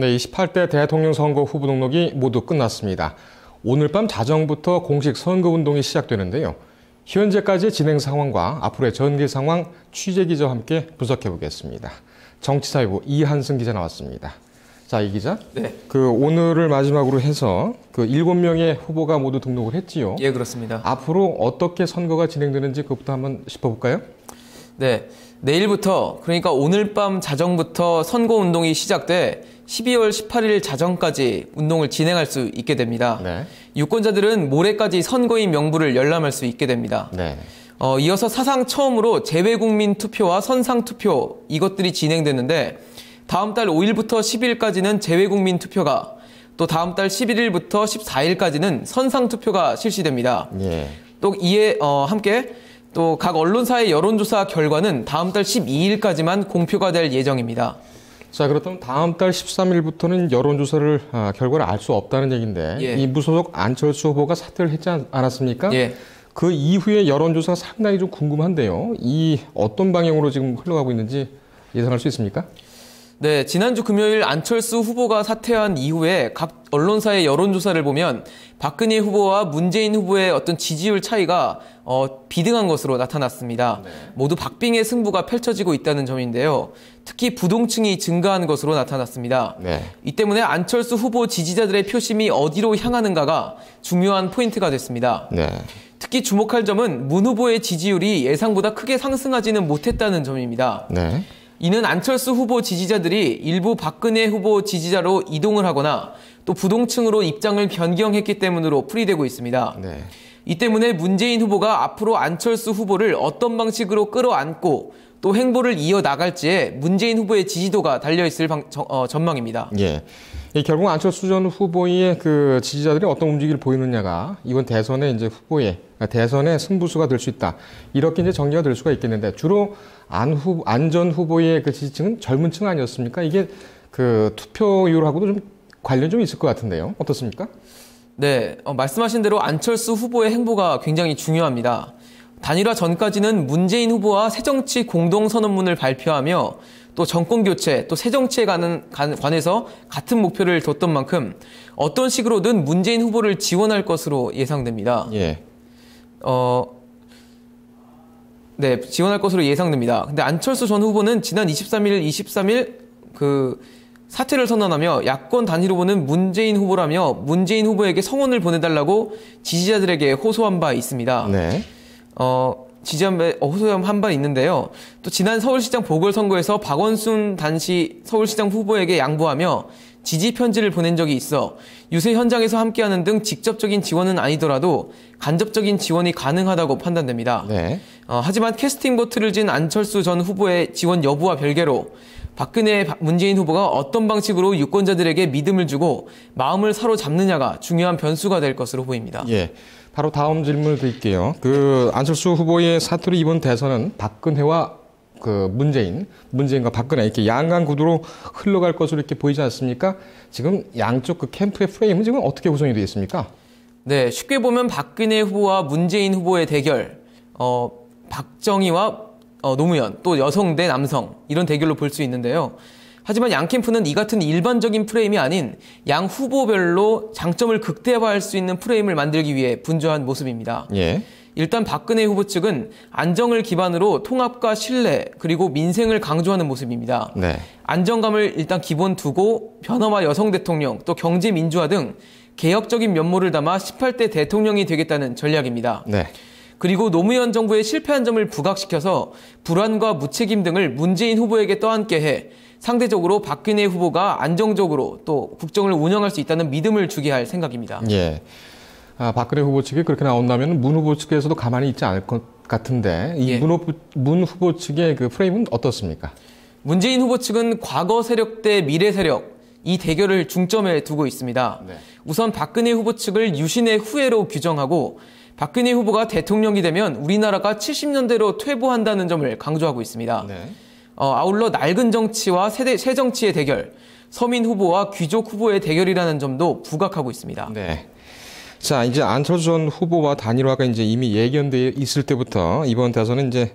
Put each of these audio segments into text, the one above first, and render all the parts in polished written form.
네, 28대 대통령 선거 후보 등록이 모두 끝났습니다. 오늘 밤 자정부터 공식 선거운동이 시작되는데요. 현재까지의 진행 상황과 앞으로의 전개 상황 취재 기자와 함께 분석해 보겠습니다. 정치사회부 이한승 기자 나왔습니다. 자, 이 기자. 네. 오늘을 마지막으로 해서 7명의 후보가 모두 등록을 했지요. 예, 그렇습니다. 앞으로 어떻게 선거가 진행되는지 그것부터 한번 짚어볼까요? 네. 내일부터, 그러니까 오늘 밤 자정부터 선거운동이 시작돼 12월 18일 자정까지 운동을 진행할 수 있게 됩니다. 네. 유권자들은 모레까지 선거인 명부를 열람할 수 있게 됩니다. 네. 이어서 사상 처음으로 재외국민 투표와 선상 투표 이것들이 진행되는데 다음 달 5일부터 10일까지는 재외국민 투표가 또 다음 달 11일부터 14일까지는 선상 투표가 실시됩니다. 예. 또 이에 함께 또 각 언론사의 여론조사 결과는 다음 달 12일까지만 공표가 될 예정입니다. 자, 그렇다면 다음 달 13일부터는 여론조사를 결과를 알 수 없다는 얘기인데 예. 이 무소속 안철수 후보가 사퇴를 했지 않았습니까? 예. 그 이후의 여론조사가 상당히 좀 궁금한데요. 이 어떤 방향으로 지금 흘러가고 있는지 예상할 수 있습니까? 네, 지난주 금요일 안철수 후보가 사퇴한 이후에 각 언론사의 여론조사를 보면 박근혜 후보와 문재인 후보의 어떤 지지율 차이가 비등한 것으로 나타났습니다. 네. 모두 박빙의 승부가 펼쳐지고 있다는 점인데요. 특히 부동층이 증가한 것으로 나타났습니다. 네. 이 때문에 안철수 후보 지지자들의 표심이 어디로 향하는가가 중요한 포인트가 됐습니다. 네. 특히 주목할 점은 문 후보의 지지율이 예상보다 크게 상승하지는 못했다는 점입니다. 네. 이는 안철수 후보 지지자들이 일부 박근혜 후보 지지자로 이동을 하거나 또 부동층으로 입장을 변경했기 때문으로 풀이되고 있습니다. 네. 이 때문에 문재인 후보가 앞으로 안철수 후보를 어떤 방식으로 끌어안고 또 행보를 이어나갈지에 문재인 후보의 지지도가 달려있을 전망입니다. 예. 결국 안철수 전 후보의 그 지지자들이 어떤 움직임을 보이느냐가 이번 대선의 이제 대선의 승부수가 될 수 있다. 이렇게 이제 정리가 될 수가 있겠는데 주로 안 전 후보의 그 지지층은 젊은 층 아니었습니까? 이게 그 투표율하고도 좀 관련이 좀 있을 것 같은데요. 어떻습니까? 네, 말씀하신 대로 안철수 후보의 행보가 굉장히 중요합니다. 단일화 전까지는 문재인 후보와 새정치 공동선언문을 발표하며 또 정권교체, 또 새정치에 관해서 같은 목표를 뒀던 만큼 어떤 식으로든 문재인 후보를 지원할 것으로 예상됩니다. 예. 네, 지원할 것으로 예상됩니다. 근데 안철수 전 후보는 지난 23일 사퇴를 선언하며 야권 단일 후보는 문재인 후보라며 문재인 후보에게 성원을 보내달라고 지지자들에게 호소한 바 있습니다. 네. 호소한 바 있는데요. 또 지난 서울시장 보궐선거에서 박원순 당시 서울시장 후보에게 양보하며 지지 편지를 보낸 적이 있어 유세 현장에서 함께하는 등 직접적인 지원은 아니더라도 간접적인 지원이 가능하다고 판단됩니다. 네. 하지만 캐스팅 보트를 진 안철수 전 후보의 지원 여부와 별개로 박근혜 문재인 후보가 어떤 방식으로 유권자들에게 믿음을 주고 마음을 사로잡느냐가 중요한 변수가 될 것으로 보입니다. 예. 바로 다음 질문을 드릴게요. 안철수 후보의 사투로 이번 대선은 박근혜와 문재인과 박근혜 이렇게 양강 구도로 흘러갈 것으로 이렇게 보이지 않습니까? 지금 양쪽 캠프의 프레임은 지금 어떻게 구성이 되어 있습니까? 네, 쉽게 보면 박근혜 후보와 문재인 후보의 대결, 박정희와 노무현, 또 여성 대 남성 이런 대결로 볼 수 있는데요. 하지만 양 캠프는 이 같은 일반적인 프레임이 아닌 양 후보별로 장점을 극대화할 수 있는 프레임을 만들기 위해 분주한 모습입니다. 예. 일단 박근혜 후보 측은 안정을 기반으로 통합과 신뢰 그리고 민생을 강조하는 모습입니다. 네. 안정감을 일단 기본 두고 변화와 여성 대통령 또 경제 민주화 등 개혁적인 면모를 담아 18대 대통령이 되겠다는 전략입니다. 네. 그리고 노무현 정부의 실패한 점을 부각시켜서 불안과 무책임 등을 문재인 후보에게 떠안게 해 상대적으로 박근혜 후보가 안정적으로 또 국정을 운영할 수 있다는 믿음을 주게 할 생각입니다. 예. 박근혜 후보 측이 그렇게 나온다면 문 후보 측에서도 가만히 있지 않을 것 같은데 이 문 후보 측의 그 프레임은 어떻습니까? 문재인 후보 측은 과거 세력 대 미래 세력 이 대결을 중점에 두고 있습니다. 네. 우선 박근혜 후보 측을 유신의 후예로 규정하고 박근혜 후보가 대통령이 되면 우리나라가 70년대로 퇴보한다는 점을 강조하고 있습니다. 네. 아울러 낡은 정치와 새 정치의 대결, 서민 후보와 귀족 후보의 대결이라는 점도 부각하고 있습니다. 네. 자, 이제 안철수 전 후보와 단일화가 이제 이미 예견돼 있을 때부터 이번 대선은 이제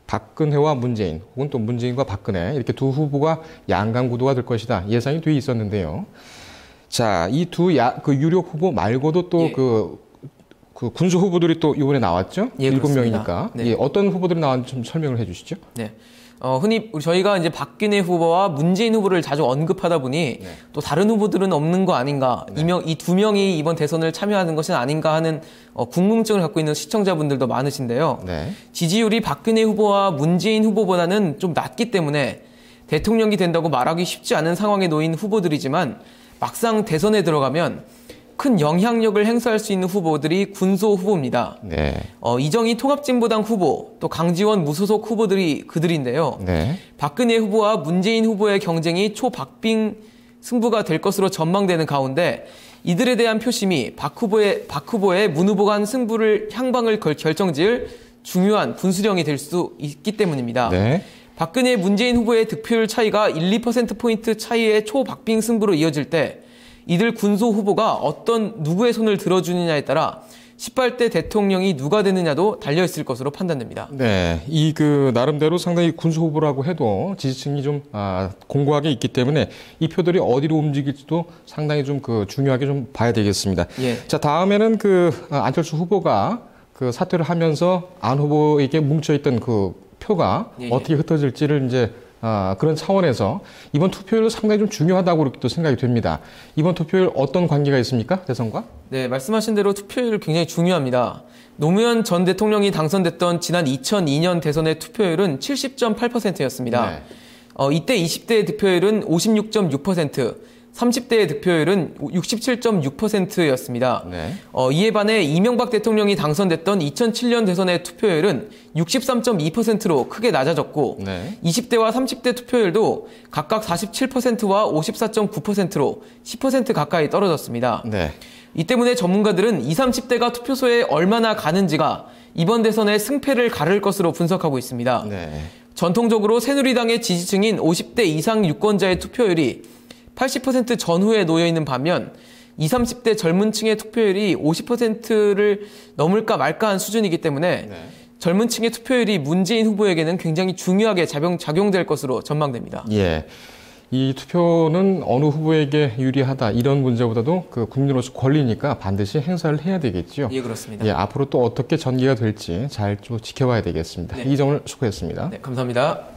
박근혜와 문재인 혹은 또 문재인과 박근혜 이렇게 두 후보가 양강 구도가 될 것이다 예상이 돼 있었는데요. 자, 이 그 유력 후보 말고도 또 그 군수 후보들이 또 이번에 나왔죠? 예, 7명이니까. 네. 예, 어떤 후보들이 나왔는지 좀 설명을 해 주시죠. 네. 흔히 저희가 이제 박근혜 후보와 문재인 후보를 자주 언급하다 보니 네. 또 다른 후보들은 없는 거 아닌가, 이 두 명이 이번 대선을 참여하는 것은 아닌가 하는 궁금증을 갖고 있는 시청자분들도 많으신데요. 네. 지지율이 박근혜 후보와 문재인 후보보다는 좀 낮기 때문에 대통령이 된다고 말하기 쉽지 않은 상황에 놓인 후보들이지만 막상 대선에 들어가면 큰 영향력을 행사할 수 있는 후보들이 군소 후보입니다. 네. 이정희 통합진보당 후보, 또 강지원 무소속 후보들이 그들인데요. 네. 박근혜 후보와 문재인 후보의 경쟁이 초박빙 승부가 될 것으로 전망되는 가운데 이들에 대한 표심이 박 후보의 문 후보 간 승부를 향방을 결정지을 중요한 분수령이 될 수 있기 때문입니다. 네. 박근혜 문재인 후보의 득표율 차이가 1, 2%포인트 차이의 초박빙 승부로 이어질 때 이들 군소 후보가 누구의 손을 들어주느냐에 따라 18대 대통령이 누가 되느냐도 달려있을 것으로 판단됩니다. 네. 나름대로 상당히 군수 후보라고 해도 지지층이 좀, 공고하게 있기 때문에 이 표들이 어디로 움직일지도 상당히 좀 중요하게 좀 봐야 되겠습니다. 예. 자, 다음에는 안철수 후보가 사퇴를 하면서 안 후보에게 뭉쳐있던 표가 예, 예. 어떻게 흩어질지를 이제 그런 차원에서 이번 투표율 상당히 좀 중요하다고 그렇게 또 생각이 됩니다. 이번 투표율 어떤 관계가 있습니까? 대선과? 네, 말씀하신 대로 투표율 굉장히 중요합니다. 노무현 전 대통령이 당선됐던 지난 2002년 대선의 투표율은 70.8%였습니다. 네. 이때 20대의 득표율은 56.6%, 30대의 득표율은 67.6%였습니다. 네. 이에 반해 이명박 대통령이 당선됐던 2007년 대선의 투표율은 63.2%로 크게 낮아졌고 네. 20대와 30대 투표율도 각각 47%와 54.9%로 10% 가까이 떨어졌습니다. 네. 이 때문에 전문가들은 20, 30대가 투표소에 얼마나 가는지가 이번 대선의 승패를 가를 것으로 분석하고 있습니다. 네. 전통적으로 새누리당의 지지층인 50대 이상 유권자의 투표율이 80% 전후에 놓여있는 반면 20, 30대 젊은 층의 투표율이 50%를 넘을까 말까 한 수준이기 때문에 네. 젊은 층의 투표율이 문재인 후보에게는 굉장히 중요하게 작용될 것으로 전망됩니다. 예. 이 투표는 어느 후보에게 유리하다 이런 문제보다도 국민으로서 권리니까 반드시 행사를 해야 되겠죠. 예, 그렇습니다. 예, 앞으로 또 어떻게 전개가 될지 잘 좀 지켜봐야 되겠습니다. 네. 이정을 수고했습니다. 네, 감사합니다.